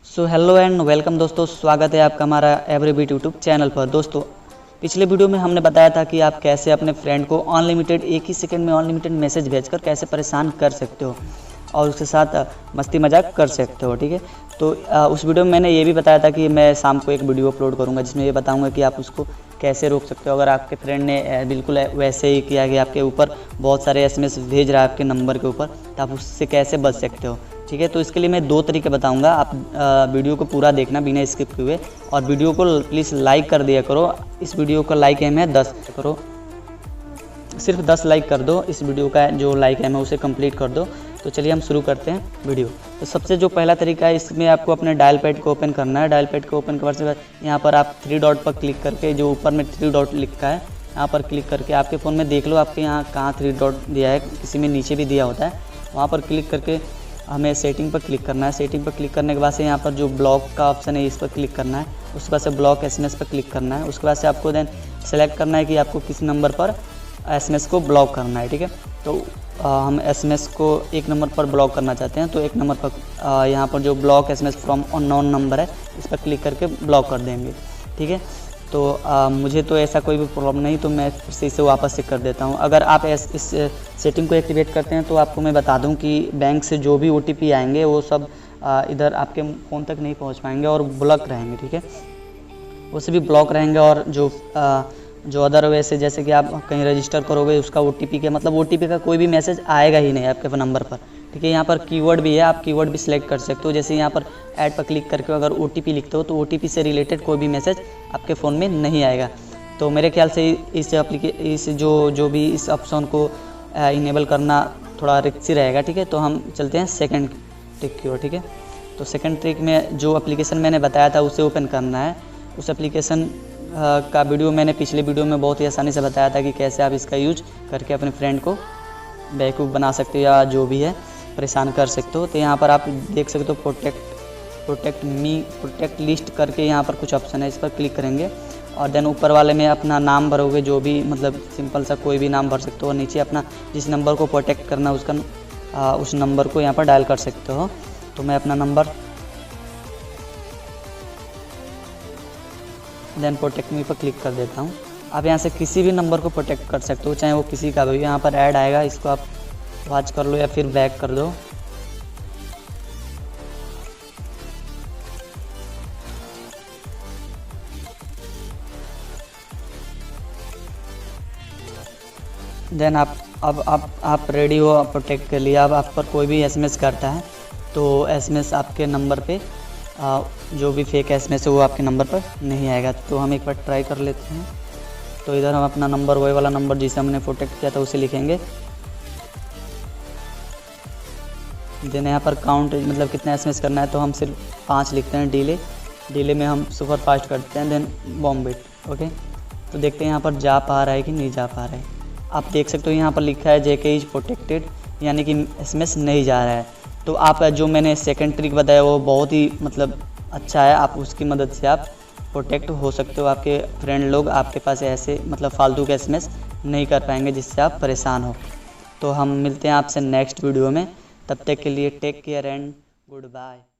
So hello and welcome दोस्तों, स्वागत है आपका हमारा एवरी बीट यूट्यूब चैनल पर। दोस्तों पिछले वीडियो में हमने बताया था कि आप कैसे अपने फ्रेंड को अनलिमिटेड एक ही सेकंड में अनलिमिटेड मैसेज भेजकर कैसे परेशान कर सकते हो और उसके साथ मस्ती मजाक कर सकते हो। ठीक है, तो उस वीडियो में मैंने ये भी बताया था कि मैं शाम को एक वीडियो अपलोड करूँगा जिसमें ये बताऊँगा कि आप उसको कैसे रोक सकते हो। अगर आपके फ्रेंड ने बिल्कुल वैसे ही किया कि आपके ऊपर बहुत सारे एसएमएस भेज रहा है आपके नंबर के ऊपर, तो आप उससे कैसे बच सकते हो। ठीक है, तो इसके लिए मैं 2 तरीके बताऊंगा। आप वीडियो को पूरा देखना बिना स्किप किए और वीडियो को प्लीज़ लाइक कर दिया करो। इस वीडियो का लाइक एम है 10 करो, सिर्फ 10 लाइक कर दो। इस वीडियो का जो लाइक एम है उसे कंप्लीट कर दो। तो चलिए हम शुरू करते हैं वीडियो। तो सबसे जो पहला तरीका है, इसमें आपको अपने डायल पैड को ओपन करना है। डायल पैड को ओपन करने के बाद यहाँ पर आप 3 डॉट पर क्लिक करके, जो ऊपर में 3 डॉट लिखा है यहाँ पर क्लिक करके आपके फ़ोन में देख लो आपके यहाँ कहाँ 3 डॉट दिया है, किसी में नीचे भी दिया होता है। वहाँ पर क्लिक करके हमें सेटिंग पर क्लिक करना है। सेटिंग पर क्लिक करने के बाद से यहाँ पर जो ब्लॉक का ऑप्शन है इस पर क्लिक करना है। उसके बाद से ब्लॉक एसएमएस पर क्लिक करना है। उसके बाद से आपको देन सेलेक्ट करना है कि आपको किस नंबर पर एसएमएस को ब्लॉक करना है। ठीक है, तो हम एसएमएस को एक नंबर पर ब्लॉक करना चाहते हैं, तो एक नंबर पर यहाँ पर जो block SMS from unknown number है इस पर क्लिक करके ब्लॉक कर देंगे। ठीक है, तो मुझे तो ऐसा कोई भी प्रॉब्लम नहीं, तो मैं फिर से इसे वापस से कर देता हूँ। अगर आप इस सेटिंग को एक्टिवेट करते हैं तो आपको मैं बता दूँ कि बैंक से जो भी ओटीपी आएंगे वो सब इधर आपके फ़ोन तक नहीं पहुँच पाएंगे और ब्लॉक रहेंगे। ठीक है, वो सभी ब्लॉक रहेंगे। और जो अदर वे से, जैसे कि आप कहीं रजिस्टर करोगे उसका ओटीपी का मतलब ओटीपी का कोई भी मैसेज आएगा ही नहीं आपके नंबर पर। ठीक है, यहाँ पर कीवर्ड भी है, आप कीवर्ड भी सिलेक्ट कर सकते हो। जैसे यहाँ पर ऐड पर क्लिक करके अगर ओटीपी लिखते हो तो ओटीपी से रिलेटेड कोई भी मैसेज आपके फ़ोन में नहीं आएगा। तो मेरे ख्याल से इस जो भी इस ऑप्शन को इनेबल करना थोड़ा रिस्की रहेगा। ठीक है, तो हम चलते हैं सेकंड ट्रिक की ओर। ठीक है, तो सेकंड ट्रिक में जो एप्लीकेशन मैंने बताया था उसे ओपन करना है। उस एप्लीकेशन का वीडियो मैंने पिछले वीडियो में बहुत ही आसानी से बताया था कि कैसे आप इसका यूज करके अपने फ्रेंड को बेवकूफ़ बना सकते हो या जो भी है परेशान कर सकते हो। तो यहाँ पर आप देख सकते हो प्रोटेक्ट लिस्ट करके यहाँ पर कुछ ऑप्शन है, इस पर क्लिक करेंगे और देन ऊपर वाले में अपना नाम भरोगे, जो भी मतलब सिंपल सा कोई भी नाम भर सकते हो। और नीचे अपना जिस नंबर को प्रोटेक्ट करना उस नंबर को यहाँ पर डायल कर सकते हो। तो मैं अपना नंबर देन प्रोटेक्ट मी पर क्लिक कर देता हूँ। आप यहाँ से किसी भी नंबर को प्रोटेक्ट कर सकते हो, चाहे वो किसी का भी। यहाँ पर ऐड आएगा, इसको आप वॉच कर लो या फिर बैक कर दो। देन आप रेडी हो प्रोटेक्ट के लिए। अब आप पर कोई भी एसएमएस करता है तो एसएमएस आपके नंबर पे जो भी फेक एसएमएस है वो आपके नंबर पर नहीं आएगा। तो हम एक बार ट्राई कर लेते हैं। तो इधर हम अपना नंबर, वही वाला नंबर जिसे हमने प्रोटेक्ट किया था उसे लिखेंगे। देन यहाँ पर काउंट मतलब कितना एसएमएस करना है, तो हम सिर्फ 5 लिखते हैं। डिले में हम सुपर फास्ट करते हैं। देन बॉम्बिट ओके। तो देखते हैं यहाँ पर जा पा रहा है कि नहीं जा पा रहा है। आप देख सकते हो यहाँ पर लिखा है जेके इज प्रोटेक्टेड, यानी कि एसएमएस नहीं जा रहा है। तो आप जो मैंने सेकंड ट्रिक बताया वो बहुत ही मतलब अच्छा है। आप उसकी मदद से आप प्रोटेक्ट हो सकते हो। आपके फ्रेंड लोग आपके पास ऐसे मतलब फालतू के एसएमएस नहीं कर पाएंगे जिससे आप परेशान हो। तो हम मिलते हैं आपसे नेक्स्ट वीडियो में। तब तक के लिए take care and good bye.